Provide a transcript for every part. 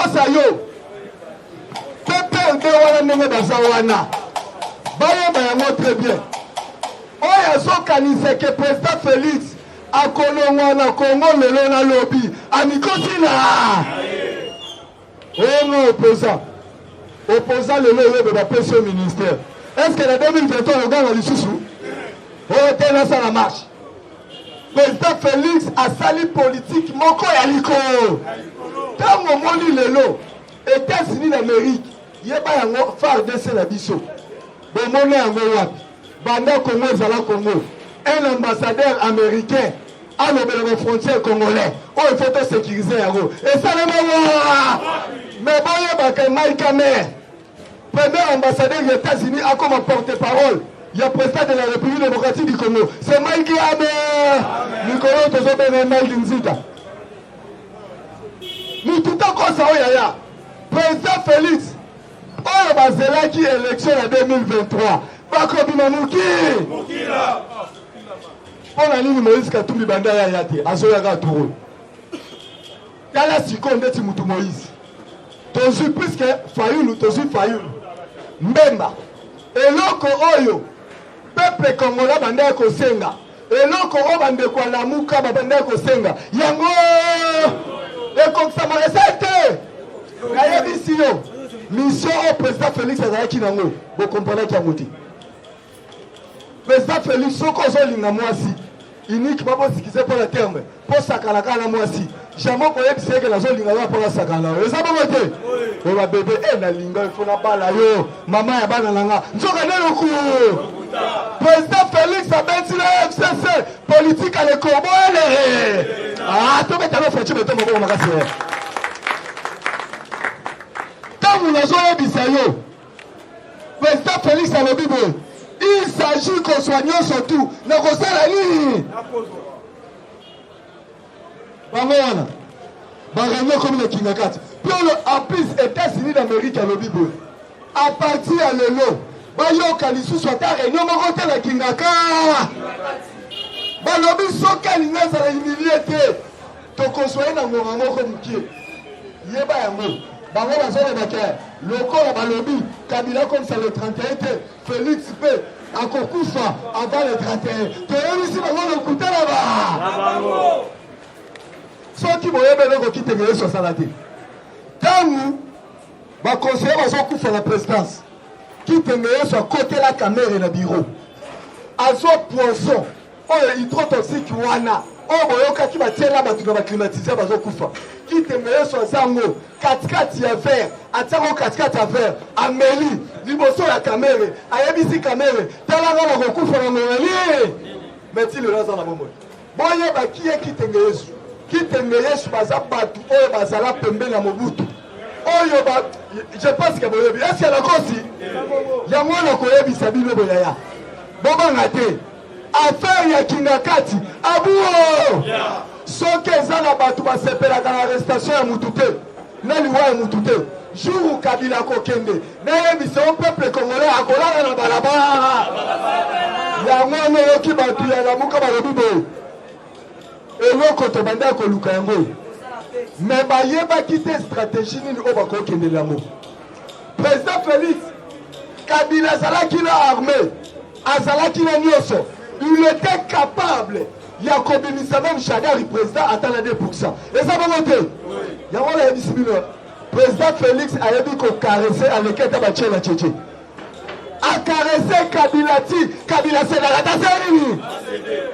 kosa yo PPRD wana ndenge baza wana bayeba yango très bien oyo azokanisa ke président Félix akolongwa na Congo lelo na lobi amikosi na opposant lelo oyo bapesi au ministère. Est-ce que la 2023 le gars a lisusu oyo te na sala marche président Félix a sali politique moko ya likolo ntango omoni lelo États-Unis d'Amérique yeba yango FARDC na biso bomona yango wapi banda Congo ezala Congo un ambassadeur américain alobela frontière congolais oyo il faut te sécuriser yango esalema mais boyebaka Mike Hammer premier ambassadeur des États-Unis a comme porte-parole il y a président de la République démocratique du Congo c'est Mike Hammer Nicolas tozobena Mike Nzita mututa kosa oyo ya président Félix oyo bazelaki élection en 2023 bakobima mokila mpona nini Moïse Katumbi banda ya te azoyaka toro tala sikoyo ndeti mutu Moïse tozwi puisque Fayulu tozwi Fayulu Mbemba eloko oyo peuple congolais banda ya kosenga eloko oyo bandeko ya lamuka babanda ya kosenga yango ekokisama eza te nayebisi yo mission au président Félix azalaki nango bokompanaki yango te président Félix soko ozolinga mwasi uniquement bosikize mpo na terme mpo sakalaka na mwasi jambo koyebisa eke nazolinga yo mpo nasakala yo eza bongo te oyo babebe nalinga ifo na bala yo mama ya bana nanga nzoka nde loku président Félix abeti na FCC politique alekoboele tobetano fati beto maboko makasi ntango nazoyebisa yo président Félix alobi boye il s'agit qu'on soit surtout na kosala nini bango wana barango comme le kingakati puis en plus États-Unis d'Amérique alobi boye à partir ya lelo bayoka lisusu ata réunion moko te na kingaka balobi soki alingi azala humilie te tokoswaye na ngonga moko mokie yeba yango bango bazolobaka lokola balobi Kabila comme ça le 31 te Félix pe akokufa avant le 31 toyebisi bango lokutana ba soki boyebele kokitengele so asala te ntango baconseiller bazokufa na présidence kitengele so akotela kamere na bureau azwa poisson oyo hydrotoxique wana oyo boyokaki batiela bato na baclimatiseur bazokufa kitengele so azango katikati ya verre atiango katikati ya verre ameli liboso ya kamere ayebisi kamere talanga bakokufa na ngongeli meti lelo aza na bomoi boyebaki ye kitenge yesu baza bato oyo bazala pembe na mobutu oyo je pense que boyebi esi alakosi yango wana koyebisa bino boyaya bobanga te affaire ya kingakati abuo soki eza na bato basepelaka na arrestation ya mutu te na liwa ya mutu te jour Kabila kokende nayebisa o peuple congolais akolala na balabala yango wana oyoki bato ya lamuka balobi boye eloko tobanda koluka yango me bayebaki te stratégie nini oyo bakokendela yango président Félix Kabila azalaki na armée azalaki na nyonso il était capable ya kobimisa même Shadari président ata na 2%. eza bongo te yango nayebisi bino président Félix ayebi kokarese aleketa batie na tchétché akarese Kabila ti Kabila sedaka ta nini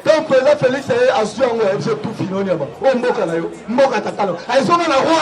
donc président Félix aye asu yango ayebisi tout finoni yaba oyo mboka na yo mboka tatalo ayesonga na roi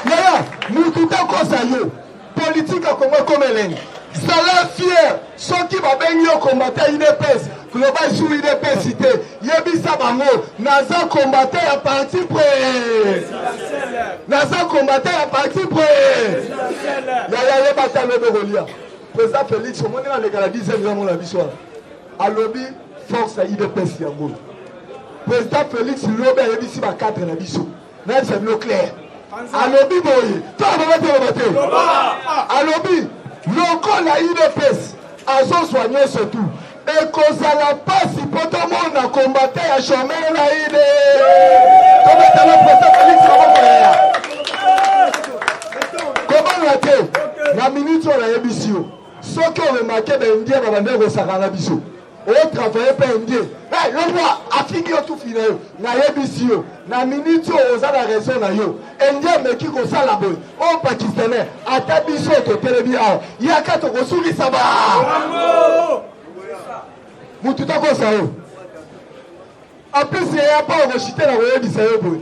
yaya mutu te kosa yo politique akongo komelenge zala fier soki babengi yo kombata UDPS global sur UDPS te yebisa bango naza kombata ya parti près naza kombata ya parti près yaya yebata loberolia président Félix omoni na leka na 10e ans na biso alobi force ya UDPS yango président Félix lobe ayebisi ba 4 na biso na c'est bien clair alobi boye to abate alobi lokola UDPS azozwa nyonso tu ekozala pasi Poto mon a combattu à chômeur là il est. Comment t'as le président Félix? Comment l'a fait? La minute on a émission. Ce qu'on remarqué ben Indien va vendre au Sahara biso. On travaille pas Indien. Hey, le roi a fini tout fini. Na émission. Na minute on a la raison na yo. Indien mais qui comme ça la boy. On pakistanais à ta biso to télévision. Il y a quatre ressources ça va. Mututa ko ça yo. En plus il y a pas rejeté la royaume d'Israël boy.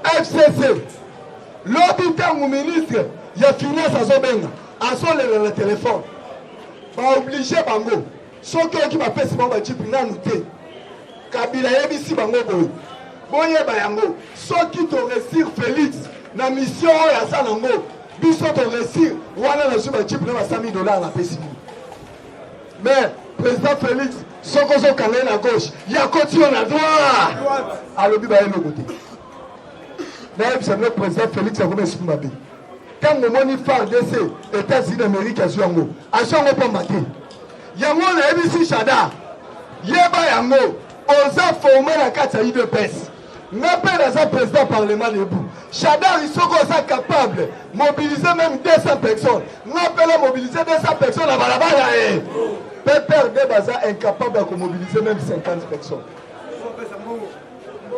FCC. L'auditeur mon ministre, il y a finance à Zobenga. À son le téléphone. Pas obligé bango. Ceux qui va faire ce moment de na noté. Kabila yebisi bango boy. Boye bayango. Ceux qui te réussir Félix na mission ya sanango. Biso te réussir wana na suba chip na $100,000 na pesi. Mais président Félix, ceux qui sont calés à gauche, il y a continué à droite. Alors bi ba yeno côté. Mais c'est notre président Félix a commencé à me quand mon moni phare de ces États-Unis d'Amérique à Zuango, à Zuango pour mater. Yango na ABC Chada, Yeba Yango, on a formé la carte à IDPS. N'appelle à sa président parlement debout. Chada, ils sont capables de mobiliser même 200 personnes. N'appelle à mobiliser 200 personnes à Balabala. Pépère de Baza incapable de mobiliser même 50 personnes.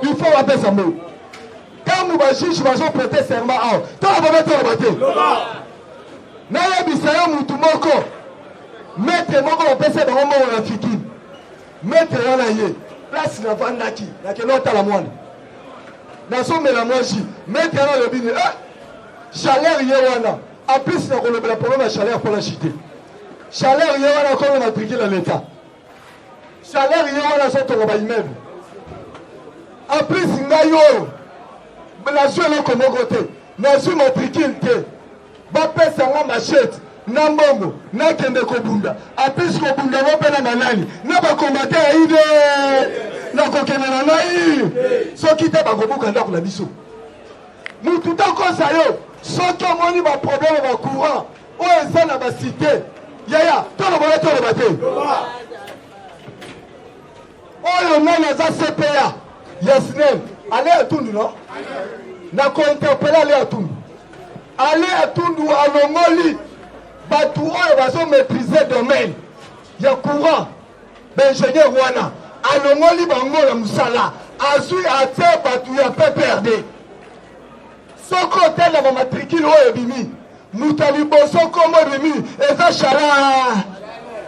Il faut appeler ça mot. Quand nous allons prêter serment, tu vas mettre le bâtiment. Naya Bisaya Moutoumoko, maître Moko va passer dans le monde en Afrique. Maître Yanaye, place na Vandaki, na Kenota la moine. Nason Melamoji, maître Yana le bini, chaleur Yewana. En plus, nous avons le problème de chaleur pour la cité. Chaleur Yewana comme on a triqué dans l'État. Chaleur Yewana sont au immeuble. En plus, Ngayo. La joie est comme côté. Na suis matricule te. Ba pesa nga machette. Na mbongo, na kende kobunda. Apis kobunda ba pena na nani. Na ba combattre ide. Na kokena na nai. So kita ba kobuka ndako na biso. Mutu ta ko sa yo. So to moni ba problème ba courant. O esa na ba cité. Yaya, to na ba to ba te. O yo na za CPA. Yasnem. Allez à Tundu, non? N'a qu'à interpeller aller à Tundu. Aller à Tundu, à Longoli. Batou, on va maîtriser le domaine. Il y a courant. L'ingénieur Wana. À Longoli, Bango, la Moussala. Azui, à terre, Batou, il y a pas perdu. Son côté, la matricule, on est bimi. Moutaliboso, comme on est bimi. Et ça, chala.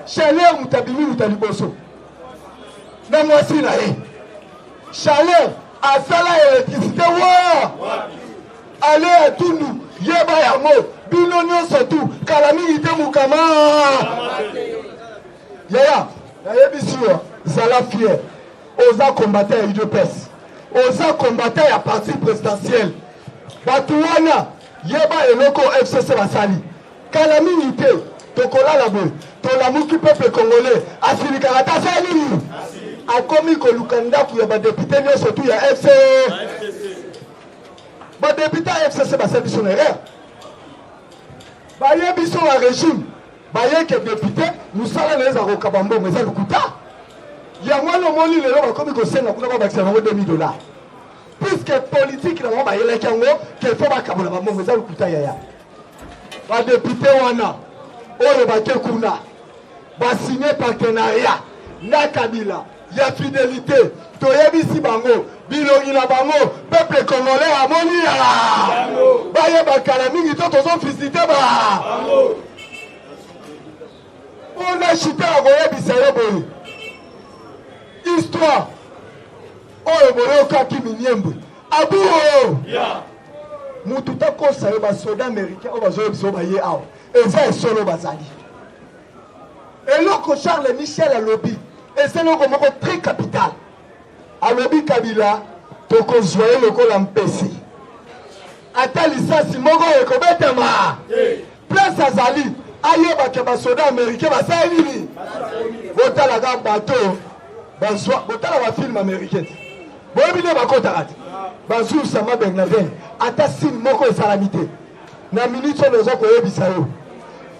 Chaleur, Moutabimi, Moutaliboso. Non, moi, si, là, chaleur. À ça la électricité, allez à Tundu, Yeba Yamo, Binonio surtout, Kalami Ite Moukama. Yaya, Yabisua, Zala fier, osa combattre à UDPS, osa combattre à parti présidentiel. Batouana, Yeba Eloko FCC Basali, Kalami Ite, Tokola Labo, Tolamuki peuple congolais, Asili Karata Sali. A commis que Lukanda pour les députés, surtout il y a FC. Les députés FCC, c'est son erreur. Ils sont en régime. Ils sont députés, nous sommes les Arokabambo, mais c'est le Kouta. Il y a moins de monde qui est comme que c'est $2,000. Puisque politique, il y a des gens qui font des Kabambo, mais c'est le Kouta. Les députés, on a signé partenariat. Nakabila. Il y a fidélité. Toyebisi bango. Bilongi na bango. Peuple congolais a moni ya. Baye bakala mingi to tozo visiter ba. On a chité à Goyebisa yoboyi. Histoire. Oyo boyo kaki minyembe. Abuo. Mututa kosa yo ba soda américain o bazo biso ba ye aw. Eza solo bazali. Et loko Charles Michel a lobby. Et c'est le moment très capital. À lobby Kabila, toko zoye loko lampesi. Ata lisasi moko ekobetama. Place azali, ayeba ke ba soda américain ba sa nini. Botala ga bateau, bazwa, botala ba film américain. Boyebile ba kotarati. Bazu sama Bernardin, ata sin moko esalamité. Na minute ozo koyebisa yo.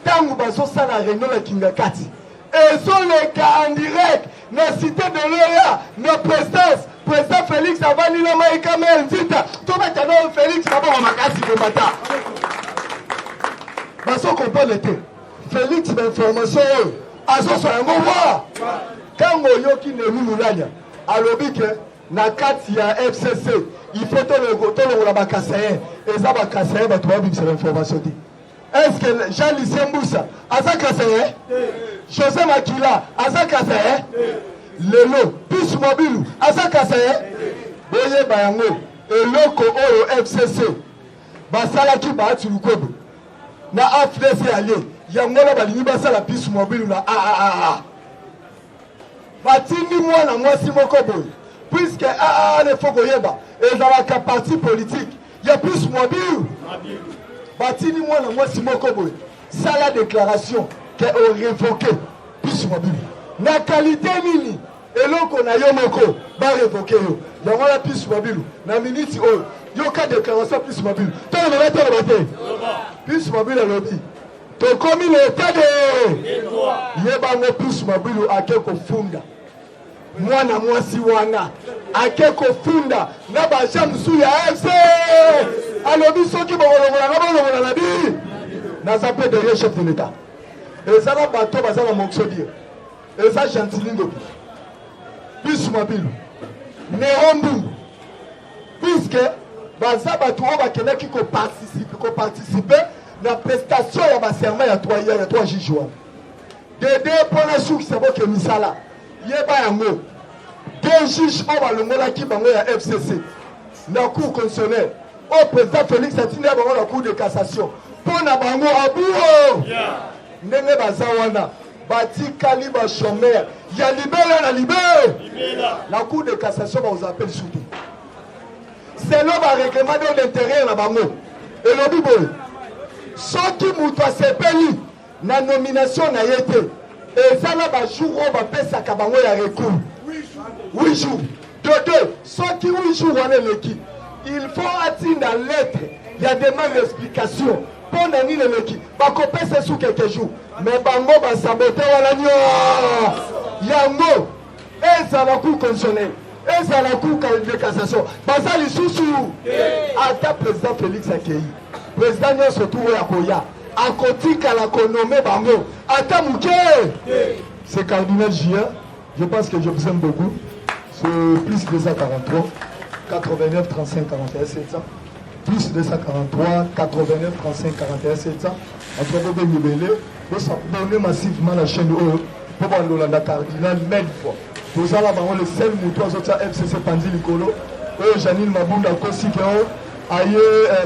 Tangu bazo sala réunion la kingakati. Et sont les cas en direct na cité de l'Oya, na prestance, président Félix Avani na Maïka Menzita, tout le monde Félix Avani Makasi Komata. Parce qu'on comprend l'été. Félix d'information, Azo Soyango wa. Quand on yoki ne moulanya, alobike na kati ya FCC, il faut tout le la bakasaye, et ça bakasaye ba toi bim sur l'information. Est-ce que Jean-Lucien Moussa, Asa Kasaye, José Makila, Asa Kasaye, Lelo, Pus Mobile, Asa Kasaye, Boye Bayango, et Loko Oro FCC, Basalaki Baatulukobo, na AFDC allié, Yangola Balini Basala Pus Mobile na AAA. Batini moi na moi Simokobo, puisque AAA ne faut goyeba, et dans la parti politique, il y a Pus Mobile. Batini moi na moi Simokobo, ça la déclaration qu'elle a révoqué Pus Mobile. Na qualité nini, et l'on a yomoko, va révoquer yo. Yangola Pus Mobile, na minute oh, yoka déclaration Pus Mobile. Toi le matin. Pus Mobile a lobby. To komi le tade. Yeba ngo Pus Mobile akeko funda. Mwana mwasi wana akeko funda na baja msu ya FC. Alobi soki bolongola na bolongola na bi. Na zape derrière chef de l'État. Et ça va bateau bazala moksodi. Et ça gentilindo. Pus Mobile. Neombu. Puisque baza bato ba kenaki ko participer na prestation ya ba serment ya 3 juin. Dede pona souk c'est bon que misala. Yeba yango. Deux juges on va le molaki bango ya FCC. Na cour constitutionnelle. Au président Félix Atina bango la cour de cassation. Pona bango abuo. Ndenge baza wana. Bati Kaliba chômeur. Ya libéré na libéré. La cour de cassation va vous appeler soutien. C'est le règlement de l'intérieur na bango. Et le bibo. Ceux qui moutoient sepeli na nomination na yete. Et ça là ba jour on va faire ça kabango ya recours. 8 jours. Deux. Ceux qui 8 jours on est l'équipe. Il faut atteindre la lettre. Il y a des manques d'explication. Pour nani l'équipe. Ba copain c'est sous quelques jours. Mais bango ba saboter wala nyo. Yango. Et ça va coup constitutionnel. Et ça la cour de cassation. Basa li sousou. Ata président Félix Akei. Président Nyon surtout ya koya. A kotika la konome bango. Ata mouke. C'est cardinal Gia. Je pense que je vous aime beaucoup. C'est plus 243 89 35 41 700. Plus 243 89 35 41 700. Entre vous bénibélé. Vous s'abonnez massivement la chaîne O. Pour voir l'Olanda cardinal même fois. Vous allez avoir le seul mouton à FCC Pandi Licolo. Janine Mabunda Kosikeo. Aïe,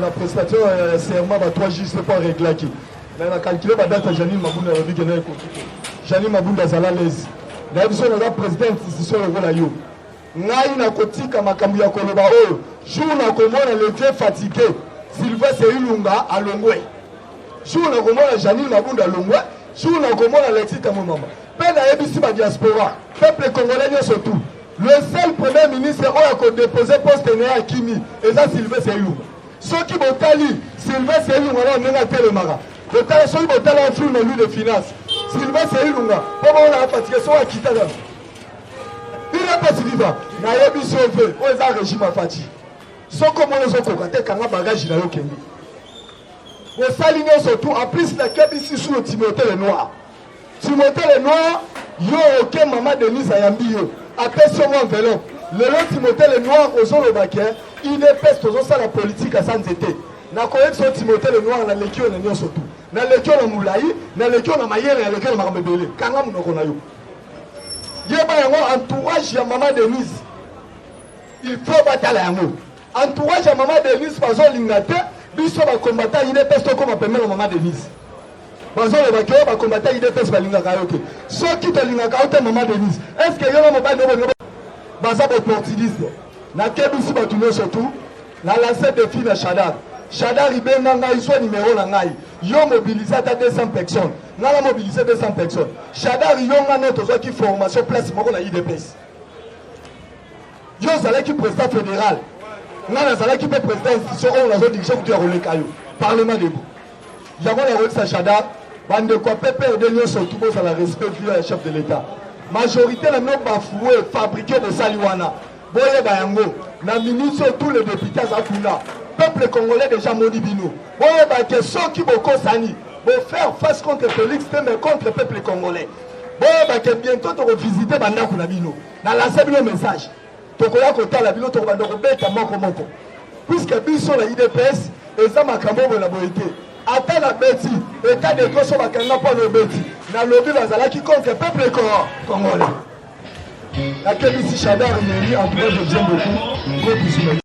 la prestation serment à 3 juste pour régler qui. On a calculé la date à Janine Mabunda. Janine Mabunda Zala l'aise. La vision de la présidente institution de Volayo. Naï na kotika makambu ya koloba o. Jour na komona le vieux fatigué. Sylvestre Ilunga à Longwe. Jour na komona Janine Mabunda à Longwe. Jour na komona Alexis Tamomama. Peuple à ABC ma diaspora. Peuple congolais surtout. Le seul premier ministre qui a déposé poste à Kimi. Et ça Sylvestre Ilunga. Ceux qui vont tali Sylvestre Ilunga on a télémara. Ceux qui vont tali un flou dans lui de finance. Sylvestre Ilunga. Comment on a fatigué son à quitter là. Il n'est pas si vivant. Nayebi sauvé. On est un régime à fatigué. Sans comment nous avons contacté quand on a bagage dans le Kenya. Vous saluez surtout, en plus, la Kenya ici sous le Timothée le Noir. Timothée le Noir, yo ok maman Denise Ayambi yo. Après ce mois enveloppe. Le long Timothée le Noir, aux autres baquets, il est peste aux autres la politique à sans été. Na connaît son Timothée le Noir, na l'équipe on est surtout. Na l'équipe on a moulaï, na l'équipe on a maillère, na l'équipe on a mabébélé. Kanga mounoko na yo. Yeba yango entourage ya maman Denise. Il faut battre la yango. Entourage ya maman Denise par exemple l'ingate. Biso ba combattant il est peste comme appelle la maman Denise. Bazo le bakio ba combattant il est peste ba lingaka yoke. Ceux qui te lingaka ote maman Denise. Est-ce que yo mobile no baza opportuniste. Na kebisi ba tuno surtout na lancer défi na Shadar. Shadar ibenga ngai soit numéro na ngai. Yo mobiliser à 200 personnes. Na la mobiliser 200 personnes. Shadar yo ngana tozo ki formation place moko na IDPS. Yo zala ki président fédéral. Ngana zala ki président institution on a zo direction ku ya roleka yo. Parlement debout. Yango la roxa Shadar bande ko pepe de lion surtout pour la respect du chef de l'État. majorité na bino bafoué fabriqué de saliwana boyeba yango na minute tous les députés azakuna peuple congolais déjà moni bino boyeba ke soki bokosani faire face contre Félix mais contre le peuple congolais boyeba ke bientôt tokovisiter bandako na bino na lancer bino message tokoya kotala bino tokobanda kobeta moko puisque biso la IDPS eza makambo na boyete ata na beti état de koso bakanga mpo na beti na lobi bazalaki contre peuple congolais. La Kébissi Chadar Némi en tout cas je vous aime beaucoup.